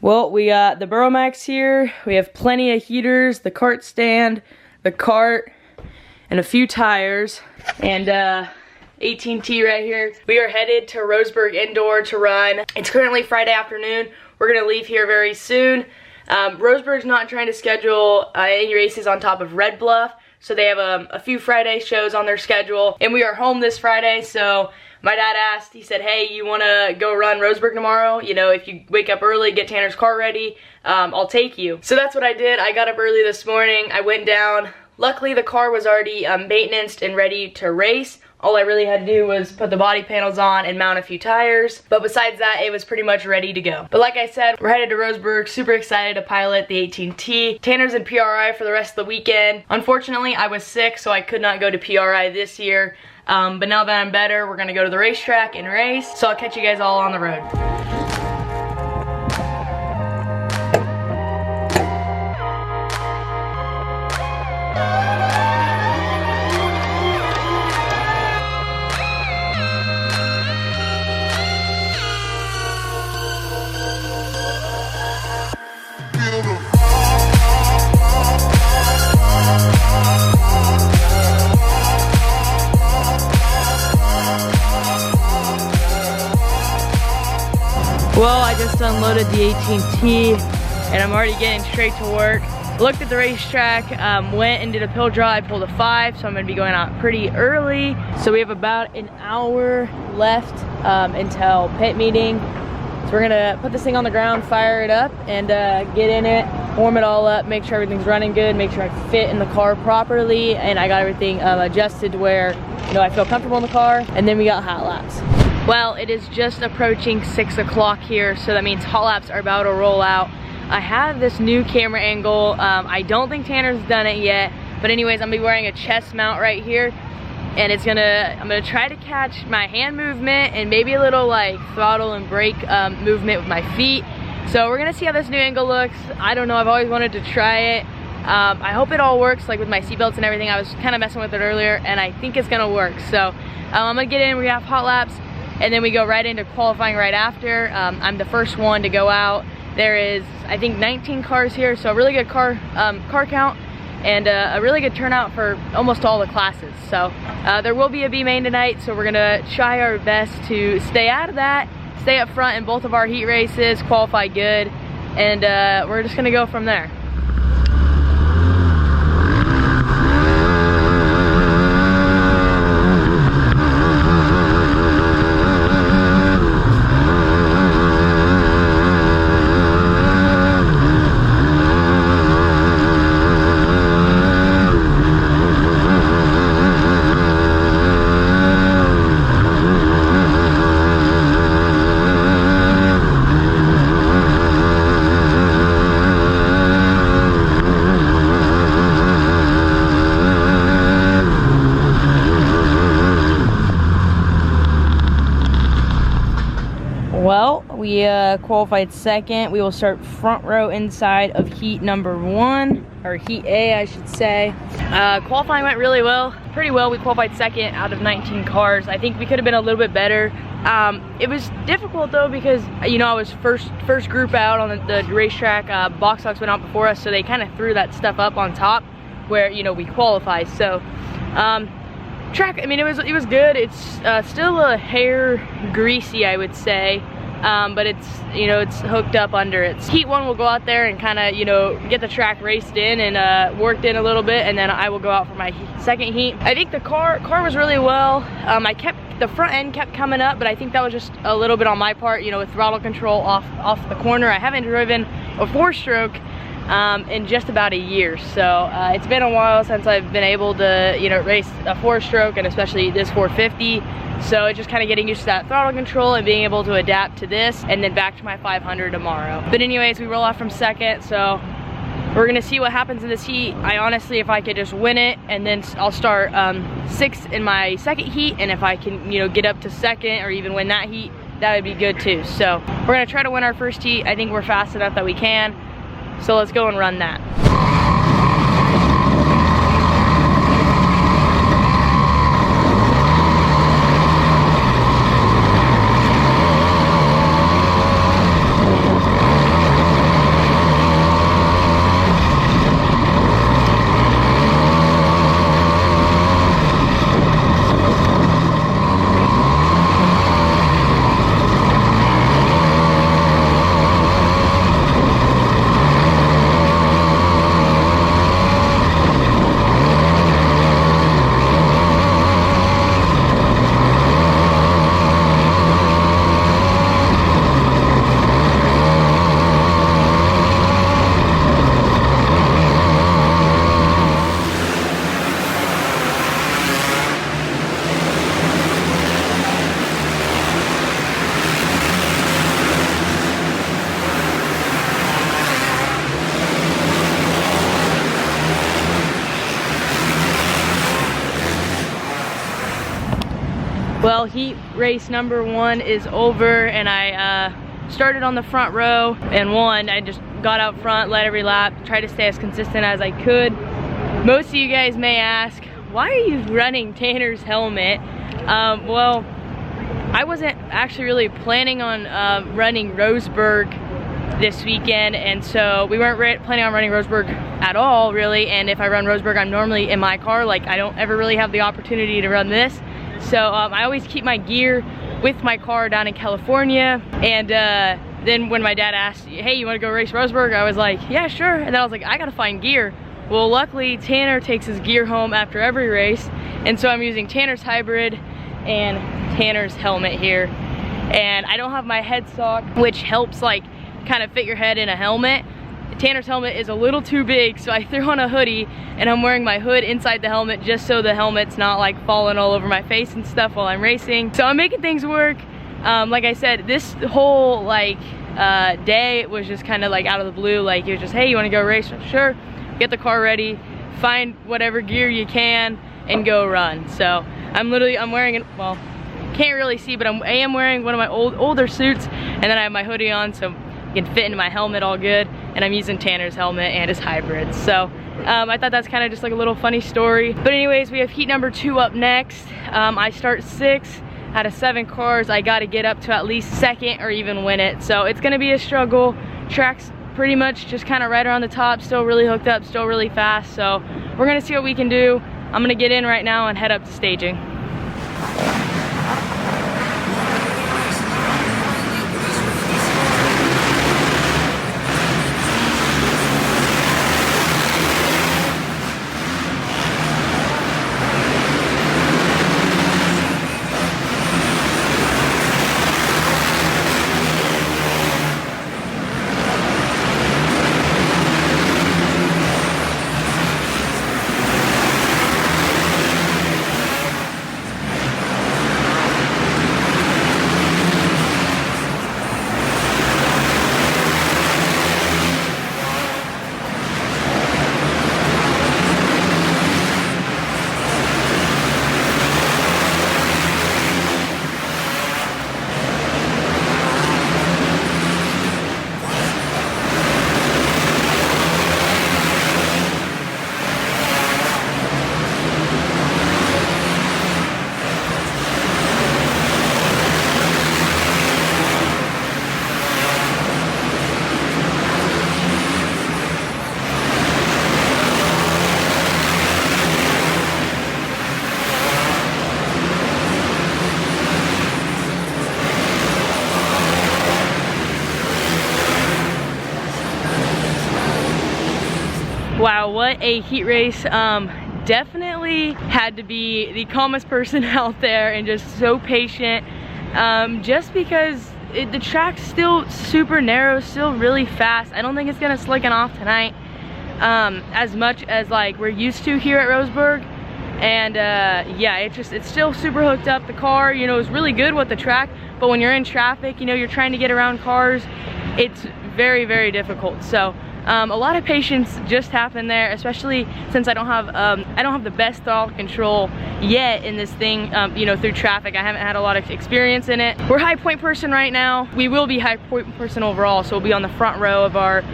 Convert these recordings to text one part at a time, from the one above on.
Well, we got the Burromax here. We have plenty of heaters, the cart stand, the cart, and a few tires, and 18T right here. We are headed to Roseburg Indoor to run. It's currently Friday afternoon. We're gonna leave here very soon. Roseburg's not trying to schedule any races on top of Red Bluff, so they have a few Friday shows on their schedule, and we are home this Friday, so my dad asked, he said, hey, you wanna go run Roseburg tomorrow? You know, if you wake up early, get Tanner's car ready, I'll take you. So that's what I did. I got up early this morning, I went down. Luckily the car was already maintenanced and ready to race. All I really had to do was put the body panels on and mount a few tires. But besides that, it was pretty much ready to go. But like I said, we're headed to Roseburg, super excited to pilot the 18T. Tanner's in PRI for the rest of the weekend. Unfortunately, I was sick, so I could not go to PRI this year. But now that I'm better, we're gonna go to the racetrack and race. So I'll catch you guys all on the road. Well, I just unloaded the 18T and I'm already getting straight to work. Looked at the racetrack, went and did a pill draw. I pulled a 5, so I'm gonna be going out pretty early. So we have about an hour left until pit meeting. So we're gonna put this thing on the ground, fire it up, and get in it, warm it all up, make sure everything's running good, make sure I fit in the car properly, and I got everything adjusted to where, you know, I feel comfortable in the car, and then we got hot laps. Well, it is just approaching 6 o'clock here, so that means hot laps are about to roll out. I have this new camera angle. I don't think Tanner's done it yet, but anyways, I'm gonna be wearing a chest mount right here, and I'm gonna try to catch my hand movement and maybe a little like throttle and brake movement with my feet. So we're gonna see how this new angle looks. I don't know, I've always wanted to try it. I hope it all works, like with my seatbelts and everything. I was kind of messing with it earlier, and I think it's gonna work. So I'm gonna get in, we have hot laps, and then we go right into qualifying right after. I'm the first one to go out. There is, I think, 19 cars here, so a really good car count, and a really good turnout for almost all the classes. So there will be a B main tonight, so we're gonna try our best to stay out of that, stay up front in both of our heat races, qualify good, and we're just gonna go from there. Well, we qualified second. We will start front row inside of heat number 1, or heat A, I should say. Qualifying went really well, pretty well. We qualified second out of 19 cars. I think we could have been a little bit better. It was difficult though because, you know, I was first group out on the racetrack. Box Dogs went out before us, so they kind of threw that stuff up on top where, you know, we qualified. So track, I mean, it was good. It's still a hair greasy, I would say, but it's, you know, it's hooked up under it. Heat 1 will go out there and kind of, you know, get the track raced in and worked in a little bit, and then I will go out for my second heat. I think the car was really well. The front end kept coming up, but I think that was just a little bit on my part, you know, with throttle control off the corner. I haven't driven a 4-stroke in just about a year, so it's been a while since I've been able to, you know, race a 4-stroke, and especially this 450. So it's just kind of getting used to that throttle control and being able to adapt to this, and then back to my 500 tomorrow. But anyways, we roll off from second, so we're gonna see what happens in this heat. I honestly, if I could just win it, and then I'll start 6th in my second heat, and if I can, you know, get up to second or even win that heat, that would be good too. So we're gonna try to win our first heat. I think we're fast enough that we can. So let's go and run that. Well, heat race number 1 is over, and I started on the front row and won. I just got out front, led every lap, tried to stay as consistent as I could. Most of you guys may ask, why are you running Tanner's helmet? Well, I wasn't actually really planning on running Roseburg this weekend, and so we weren't planning on running Roseburg at all, really. And if I run Roseburg, I'm normally in my car. Like, I don't ever really have the opportunity to run this. So I always keep my gear with my car down in California. And then when my dad asked, hey, you want to go race Roseburg? I was like, yeah, sure. And then I was like, I gotta find gear. Well, luckily Tanner takes his gear home after every race, and so I'm using Tanner's hybrid and Tanner's helmet here. And I don't have my head sock, which helps like kind of fit your head in a helmet. Tanner's helmet is a little too big, so I threw on a hoodie, and I'm wearing my hood inside the helmet just so the helmet's not like falling all over my face and stuff while I'm racing. So I'm making things work. Like I said, this whole like day was just kind of like out of the blue. Like, it was just, hey, you want to go race? Sure. Get the car ready, find whatever gear you can, and go run. So I'm wearing it, well, can't really see, but I am wearing one of my older suits, and then I have my hoodie on so it can fit into my helmet all good, and I'm using Tanner's helmet and his hybrid. So I thought that's kind of just like a little funny story. But anyways, we have heat number 2 up next. I start 6 out of 7 cars. I got to get up to at least 2nd or even win it. So it's gonna be a struggle. Track's pretty much just kind of right around the top, still really hooked up, still really fast. So we're gonna see what we can do. I'm gonna get in right now and head up to staging. Wow, what a heat race. Definitely had to be the calmest person out there and just so patient, just because the track's still super narrow, still really fast. I don't think it's gonna slicken off tonight as much as like we're used to here at Roseburg. And yeah, it's still super hooked up. The car, you know, is really good with the track, but when you're in traffic, you know, you're trying to get around cars, it's very, very difficult. So a lot of patience just happened there, especially since I don't have the best throttle control yet in this thing, you know, through traffic. I haven't had a lot of experience in it. We're high point person right now. We will be high point person overall, so we'll be on the front row of our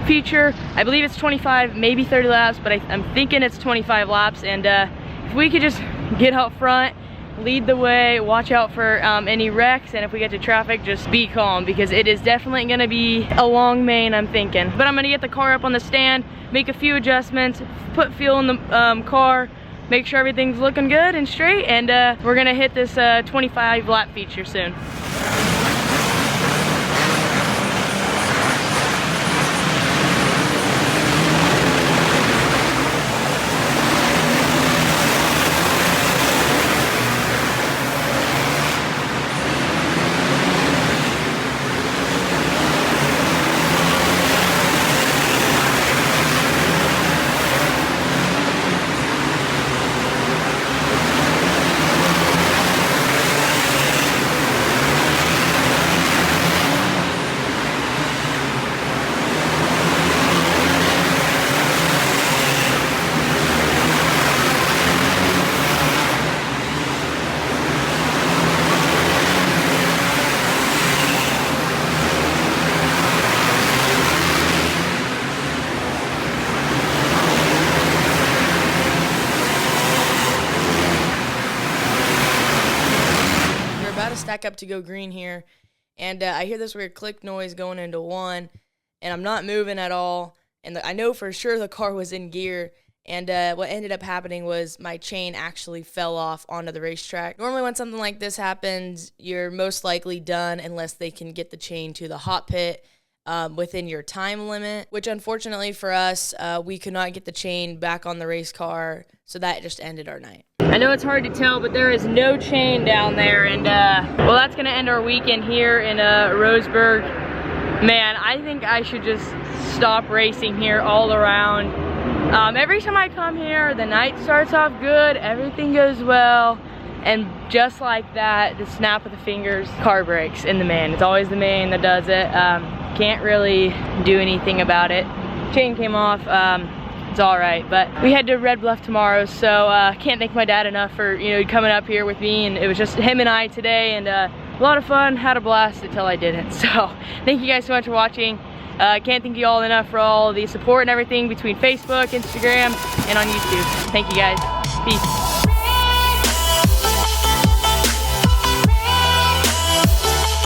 feature. I believe it's 25, maybe 30 laps, but I'm thinking it's 25 laps. And if we could just get out front, lead the way, watch out for any wrecks, and if we get to traffic, just be calm, because it is definitely gonna be a long main, I'm thinking. But I'm gonna get the car up on the stand, make a few adjustments, put fuel in the car, make sure everything's looking good and straight, and we're gonna hit this 25 lap feature soon. back up to go green here, and I hear this weird click noise going into 1, and I'm not moving at all, and I know for sure the car was in gear, and what ended up happening was my chain actually fell off onto the racetrack. Normally when something like this happens, you're most likely done unless they can get the chain to the hot pit within your time limit, which unfortunately for us, we could not get the chain back on the race car, so that just ended our night. I know it's hard to tell, but there is no chain down there, and well, that's gonna end our weekend here in Roseburg. Man, I think I should just stop racing here all around. Every time I come here, the night starts off good, everything goes well, and just like that, the snap of the fingers, car breaks in the main. It's always the main that does it. Can't really do anything about it. Chain came off, it's all right, but we head to Red Bluff tomorrow, so can't thank my dad enough for, you know, coming up here with me, and it was just him and I today, and a lot of fun, had a blast until I didn't. So thank you guys so much for watching. Can't thank you all enough for all the support and everything between Facebook, Instagram, and on YouTube. Thank you guys. Peace.